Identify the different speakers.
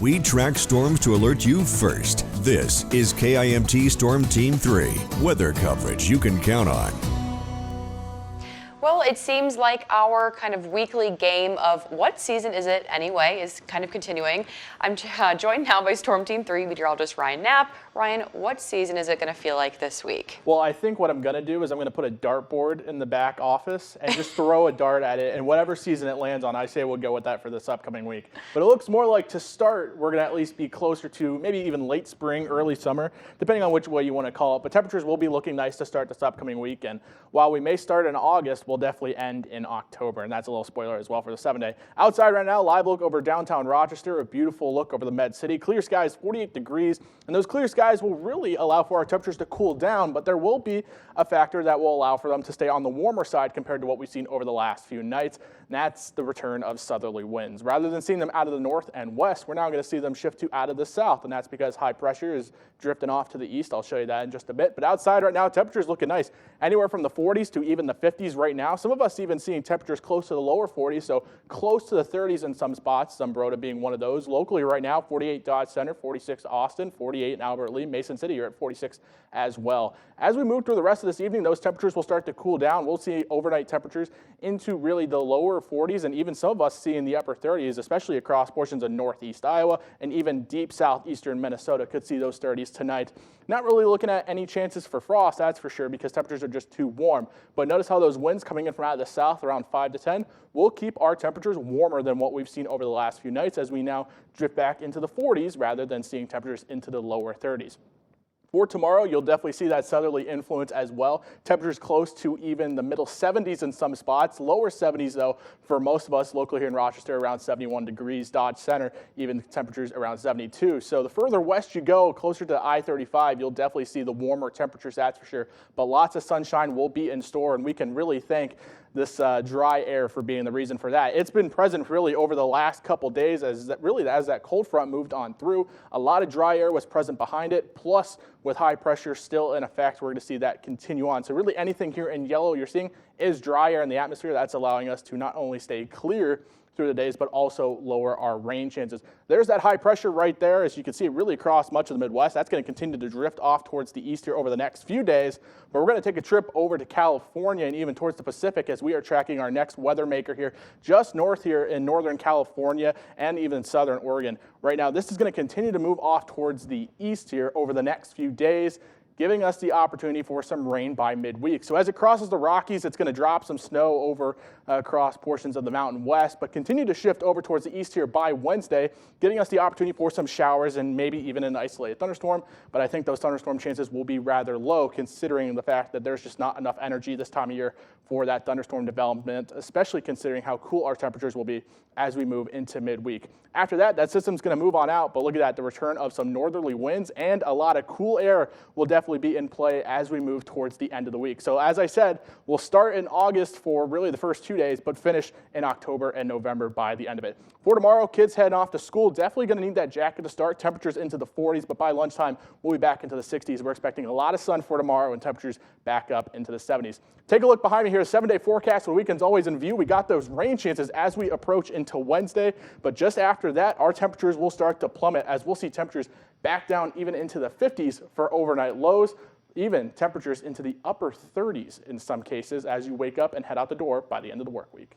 Speaker 1: We track storms to alert you first. This is KIMT Storm Team 3, weather coverage you can count on.
Speaker 2: Well, it seems like our kind of weekly game of what season is it anyway is kind of continuing. I'm joined now by Storm Team 3 meteorologist Ryan Knapp. Ryan, what season is it going to feel like this week?
Speaker 3: Well, I think what I'm going to do is I'm going to put a dartboard in the back office and just throw a dart at it, and whatever season it lands on, I say we'll go with that for this upcoming week. But it looks more like to start, we're going to at least be closer to maybe even late spring, early summer, depending on which way you want to call it. But temperatures will be looking nice to start this upcoming week, and while we may start in August, we'll definitely end in October, and that's a little spoiler as well for the 7-day. Outside right now, live look over downtown Rochester, a beautiful look over the Med City. Clear skies, 48 degrees, and those clear skies will really allow for our temperatures to cool down, but there will be a factor that will allow for them to stay on the warmer side compared to what we've seen over the last few nights, and that's the return of southerly winds. Rather than seeing them out of the north and west, we're now going to see them shift to out of the south, and that's because high pressure is drifting off to the east. I'll show you that in just a bit, but outside right now, temperatures looking nice, anywhere from the 40s to even the 50s right now. Some of us even seeing temperatures close to the lower 40s, so close to the 30s in some spots, Zumbrota being one of those. Locally right now, 48 Dodge Center, 46 Austin, 48 in Albert Lee, Mason City, you're at 46 as well. As we move through the rest of this evening, those temperatures will start to cool down. We'll see overnight temperatures into really the lower 40s, and even some of us seeing the upper 30s, especially across portions of northeast Iowa and even deep southeastern Minnesota could see those 30s tonight. Not really looking at any chances for frost, that's for sure, because temperatures are just too warm. But notice how those winds coming in from out of the south around 5 to 10 will keep our temperatures warmer than what we've seen over the last few nights as we now drift back into the 40s rather than seeing temperatures into the lower 30s. For tomorrow, you'll definitely see that southerly influence as well. Temperatures close to even the middle 70s in some spots. Lower 70s, though, for most of us locally here in Rochester, around 71 degrees. Dodge Center, even temperatures around 72. So the further west you go, closer to I-35, you'll definitely see the warmer temperatures, that's for sure. But lots of sunshine will be in store, and we can really thank this dry air for being the reason for that. It's been present really over the last couple days as that cold front moved on through. A lot of dry air was present behind it, plus with high pressure still in effect, we're going to see that continue on. So really anything here in yellow you're seeing is dry air in the atmosphere. That's allowing us to not only stay clear through the days, but also lower our rain chances. There's that high pressure right there, as you can see, really across much of the Midwest. That's going to continue to drift off towards the east here over the next few days. But we're going to take a trip over to California and even towards the Pacific as we are tracking our next weather maker here just north here in northern California and even southern Oregon. Right now, this is going to continue to move off towards the east here over the next few days, giving us the opportunity for some rain by midweek. So as it crosses the Rockies, it's going to drop some snow over across portions of the Mountain West, but continue to shift over towards the east here by Wednesday, giving us the opportunity for some showers and maybe even an isolated thunderstorm. But I think those thunderstorm chances will be rather low considering the fact that there's just not enough energy this time of year for that thunderstorm development, especially considering how cool our temperatures will be as we move into midweek. After that, that system's going to move on out, but look at that, the return of some northerly winds and a lot of cool air will definitely be in play as we move towards the end of the week. So as I said, we'll start in August for really the first 2 days, but finish in October and November by the end of it. For tomorrow, kids heading off to school, definitely going to need that jacket to start. Temperatures into the 40s, but by lunchtime, we'll be back into the 60s. We're expecting a lot of sun for tomorrow and temperatures back up into the 70s. Take a look behind me here, a 7-day forecast. The weekend's always in view. We got those rain chances as we approach into Wednesday, but just after that, our temperatures will start to plummet as we'll see temperatures back down even into the 50s for overnight lows, even temperatures into the upper 30s in some cases as you wake up and head out the door by the end of the work week.